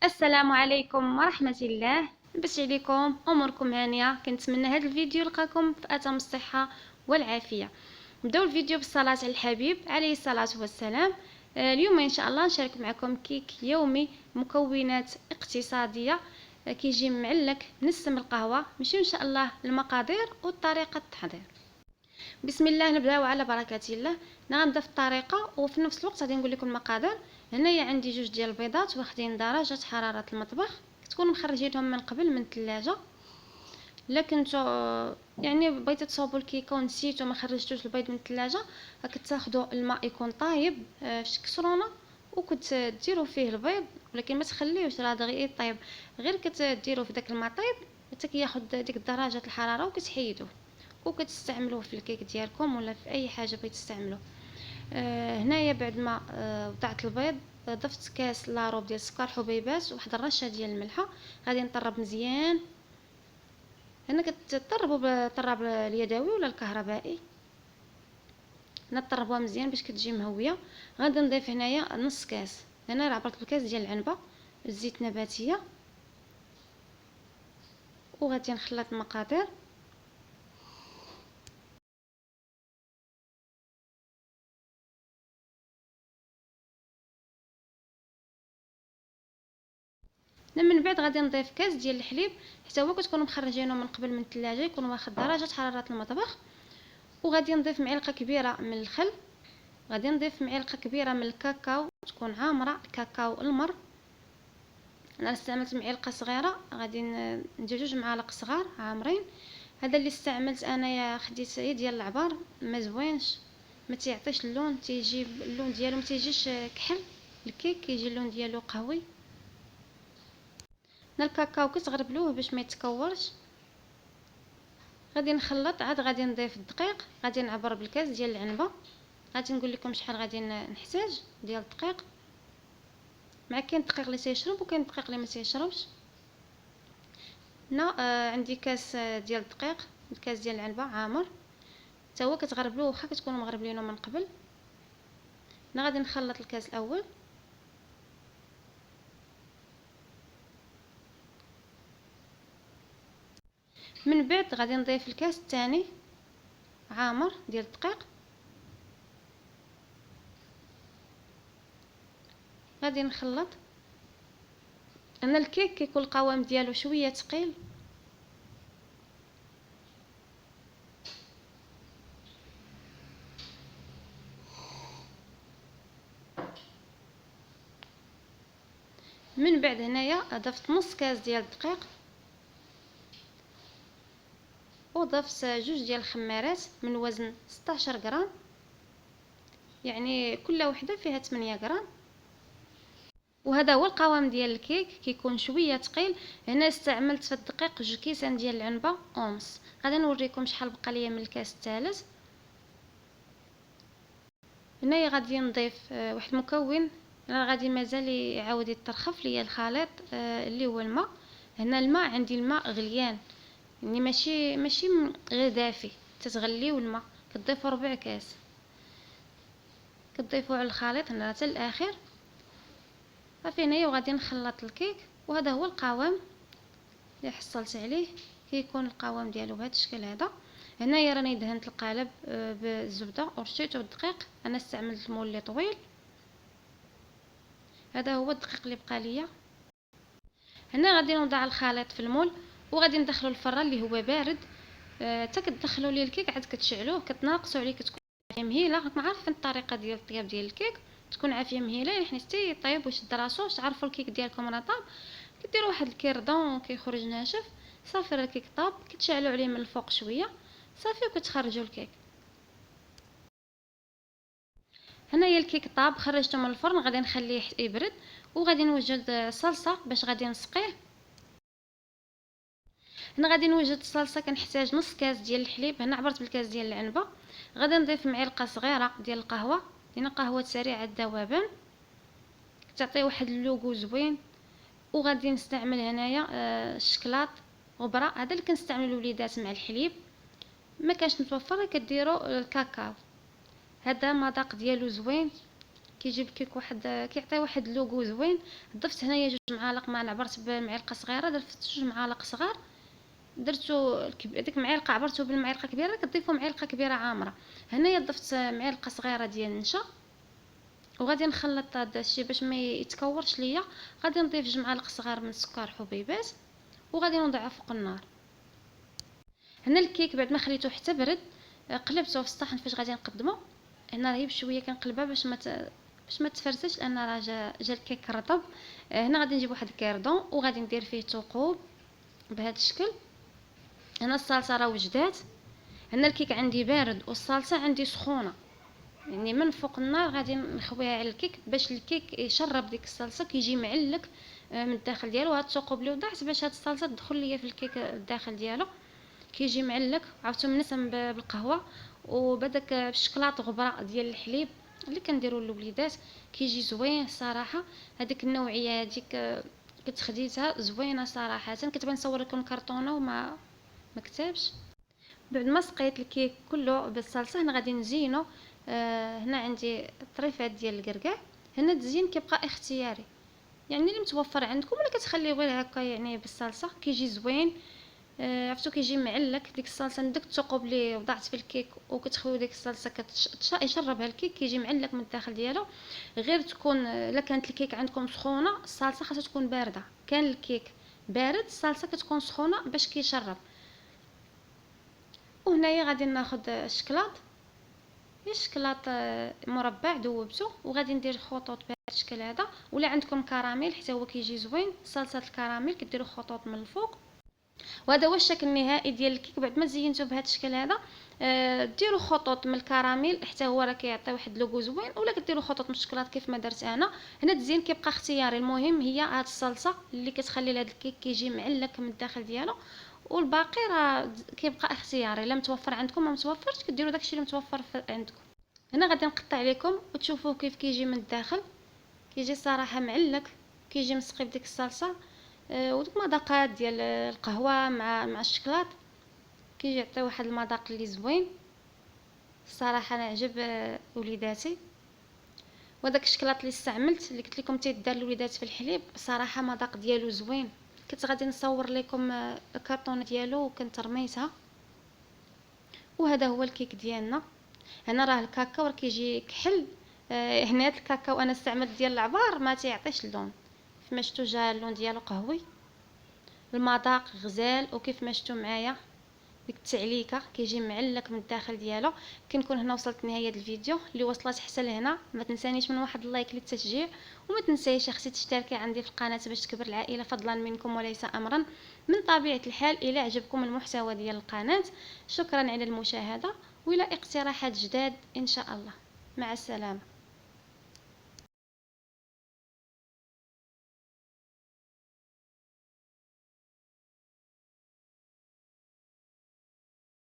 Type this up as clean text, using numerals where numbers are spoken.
السلام عليكم ورحمة الله. لبس عليكم، اموركم هانيه. كنتمنى هذا الفيديو يلقاكم في اتم الصحه والعافيه. نبداو الفيديو بالصلاه على الحبيب عليه الصلاه والسلام. اليوم ان شاء الله نشارك معكم كيك يومي مكونات اقتصاديه. كيجي معلك نسم القهوه. ماشي ان شاء الله المقادير وطريقه التحضير. بسم الله، نبداو على بركه الله. غنبدا في الطريقه وفي نفس الوقت غادي نقول لكم المقادير. هنايا عندي جوج ديال البيضات واخدين درجه حراره المطبخ، كتكونوا مخرجينهم من قبل من الثلاجه. الا كنتو يعني بغيتو تصاوبوا الكيكه ونسيتو ما خرجتوش البيض من الثلاجه، كتاخذوا الماء يكون طايب في كسرونه وكتديروا فيه البيض، ولكن ما تخليوش راه دغيا طيب، غير كتديروا في داك الماء طايب حتى كياخذ ديك درجه الحراره وكتحيدوه وكتستعملوه في الكيك ديالكم ولا في اي حاجه بغيتو تستعملوه. هنايا بعد ما وضعت البيض، ضفت كاس لاروب ديال السكر حبيبات وواحد الرشه ديال الملحه. غادي نطرب مزيان. هنا كتطربوا بالطراب اليدوي ولا الكهربائي. نطربوها مزيان باش كتجي مهويه. غادي نضيف هنايا نص كاس، هنا راه عبرت بكاس ديال العنبه الزيت نباتيه، وغادي نخلط المقادير. من بعد غادي نضيف كاس ديال الحليب، حتى هو كتكونوا مخرجينه من قبل من الثلاجه يكون واخد درجه حراره المطبخ. وغادي نضيف معلقه كبيره من الخل. غادي نضيف معلقه كبيره من الكاكاو تكون عامره، الكاكاو المر. انا استعملت معلقه صغيره، غادي ندير جوج معالق صغار عامرين. هذا اللي استعملت انايا، خديت ديال العبار، ما زوينش، ما تيعطيش اللون، تيجي اللون ديالو ما تيجيش كحل. الكيك كيجي اللون ديالو قهوي. الكاكاو كتغربلوه باش ما يتكورش. غادي نخلط، عاد غادي نضيف الدقيق. غادي نعبر بالكاس ديال العنبه. غادي نقول لكم شحال غادي نحتاج ديال الدقيق. مع كاين الدقيق اللي تيشرب وكاين الدقيق اللي ما تيشربش. هنا عندي كاس ديال الدقيق، الكاس ديال العنبه عامر، حتى هو كتغربلوه واخا كتكونوا مغربلينه من قبل. هنا غادي نخلط الكاس الاول. من بعد غادي نضيف الكاس الثاني عامر ديال الدقيق. غادي نخلط. انا الكيك كيكون القوام ديالو شويه ثقيل. من بعد هنايا ضفت نص كاس ديال الدقيق، وضفت جوج ديال الخمارات من وزن 16 غرام، يعني كل وحده فيها 8 غرام. وهذا هو القوام ديال الكيك، كيكون شويه ثقيل. هنا استعملت في الدقيق جوج كيسان ديال العنبه اونص. غادي نوريكم شحال بقى ليا من الكاس الثالث. هنايا غادي نضيف واحد المكون، راه غادي مازال يعاود يترخف ليا الخليط، اللي هو الماء. هنا الماء عندي الماء غليان، يعني ماشي غير دافي. تتغليو الماء، كتضيفوا ربع كاس، كتضيفوه على الخليط هنا حتى الاخر. صافي هنايا وغادي نخلط الكيك. وهذا هو القوام اللي حصلت عليه، كيكون القوام ديالو بهذا الشكل هذا. هنايا راني دهنت القالب بالزبده ورشيته بالدقيق. انا استعملت المول اللي طويل. هذا هو الدقيق اللي بقى ليا. هنا غادي نوضع الخليط في المول وغادي ندخلو الفران اللي هو بارد. حتى كتدخلوا ليه الكيك عاد كتشعلوه، كتناقصوا عليه، كتكون مهيله. راكم عارفين الطريقه ديال الطياب ديال الكيك، تكون عافيه مهيله يعني حتى يطيب ويشد راسو. باش تعرفوا الكيك ديالكم راه طاب، كديروا واحد الكيردون كيخرج ناشف. صافي راه الكيك طاب، كتشعلوا عليه من الفوق شويه صافي وكتخرجوا الكيك. هنايا الكيك طاب، خرجته من الفرن. غادي نخليه يبرد وغادي نوجد صلصه باش غادي نسقيه. هنا غادي نوجد الصلصه. كنحتاج نص كاس ديال الحليب، هنا عبرت بالكاس ديال العنبه. غادي نضيف معلقه صغيره ديال القهوه، هنا قهوه سريعه الذوبان، كتعطي واحد اللوغو زوين. وغادي نستعمل هنايا الشكلاط غبره، هذا اللي كنستعمل الوليدات مع الحليب. ما كانش متوفر كديروا الكاكاو، هذا مذاق ديالو زوين، كيجيب الكيك واحد كيعطي واحد اللوغو زوين. ضفت هنايا 2 معالق ما عبرت بمعلقه صغيره، درت 2 معالق صغار، درتو ديك المعلقه عبرتو بالمعلقه كبيره، كتضيفوا معلقه كبيره عامره. هنايا ضفت معلقه صغيره ديال النشا، وغادي نخلط هذا الشيء باش ما يتكورش ليا. غادي نضيف 2 معالق صغار من السكر حبيبات، وغادي نوضعها فوق النار. هنا الكيك بعد ما خليته حتى برد قلبته في الصحن فاش غادي نقدمه. هنا راه بشويه كنقلبها باش ما تفرسش، لان راه جا الكيك رطب. هنا غادي نجيب واحد الكيردون وغادي ندير فيه ثقوب بهذا الشكل. هنا الصلصه راه وجدات. هنا الكيك عندي بارد والصلصه عندي سخونه، يعني من فوق النار غادي نخويها على الكيك باش الكيك يشرب ديك الصلصه كيجي معلك من الداخل ديالو. هاد الثقوب اللي وضعت باش هاد الصلصه تدخل ليا في الكيك الداخل ديالو، كيجي معلك عرفتو منسم بالقهوه وبداك بالشكلاط غبره ديال الحليب اللي كنديروا للوليدات، كيجي زوين صراحه. هذيك النوعيه هذيك كنت خديتها زوينه صراحه، كتبان نصور لكم كرتونه ما كتبش. بعد ما سقيت الكيك كله بالصلصه هنا غادي نزينو. هنا عندي طريفات ديال الكركاع. هنا التزيين كيبقى اختياري، يعني اللي متوفر عندكم ولا كتخليه غير هكا يعني بالصلصه كيجي زوين. عرفتو كيجي معلك ديك الصلصه من داك الثقوب اللي وضعت في الكيك وكتخويو ديك الصلصه يشربها الكيك كيجي معلك من الداخل ديالو. غير تكون الا كانت الكيك عندكم سخونه الصلصه خاصها تكون بارده، كان الكيك بارد الصلصه كتكون سخونه باش كيشرب. وهنايا غادي ناخذ الشكلاط، الشكلاط مربع ذوبته، وغادي ندير خطوط بهذا الشكل هذا. ولا عندكم كراميل حتى هو كيجي زوين، صلصه الكراميل كديروا خطوط من الفوق. وهذا هو الشكل النهائي ديال الكيك بعد ما زينته بهذا الشكل هذا. ديروا خطوط من الكراميل حتى هو راه كيعطي واحد لوغو زوين، ولا كديروا خطوط من الشكلاط كيف ما درت انا. هنا التزيين كيبقى اختياري، المهم هي هاد الصلصه اللي كتخلي لهاد الكيك كيجي معلك من الداخل ديالو، والباقي راه كيبقى اختياري. الا متوفر عندكم ما متوفرش كديروا داكشي اللي متوفر عندكم. هنا غادي نقطع لكم وتشوفوه كيف كيجي من الداخل، كيجي صراحه معلك، كيجي مسقي بديك الصلصه ودوك مذاقات ديال القهوه مع الشكلاط، كيجي يعطي واحد المذاق اللي زوين الصراحه. انا عجب وليداتي. وداك الشكلاط اللي استعملت اللي قلت لكم تيدار للوليدات في الحليب صراحه مذاق ديالو زوين. كنت غادي نصور لكم الكرتونه ديالو وكنت رميتها. وهذا هو الكيك ديالنا. هنا راه الكاكاو راه كيجي كحل. هنا هاد الكاكاو انا استعملت ديال العبار ما تيعطيش اللون، كيف ما شفتوا جا اللون ديالو قهوي، المذاق غزال. وكيف ما شفتوا معايا ديك التعليكه كيجي معلك من الداخل ديالو. كنكون هنا وصلت لنهايه الفيديو. اللي وصلت حتى لهنا ما تنسانيش من واحد اللايك للتشجيع، وما تنسايش اختي تشتركي عندي في القناه باش تكبر العائله فضلا منكم وليس امرا. من طبيعه الحال الى عجبكم المحتوى ديال القناه شكرا على المشاهده، والى اقتراحات جداد ان شاء الله. مع السلامه.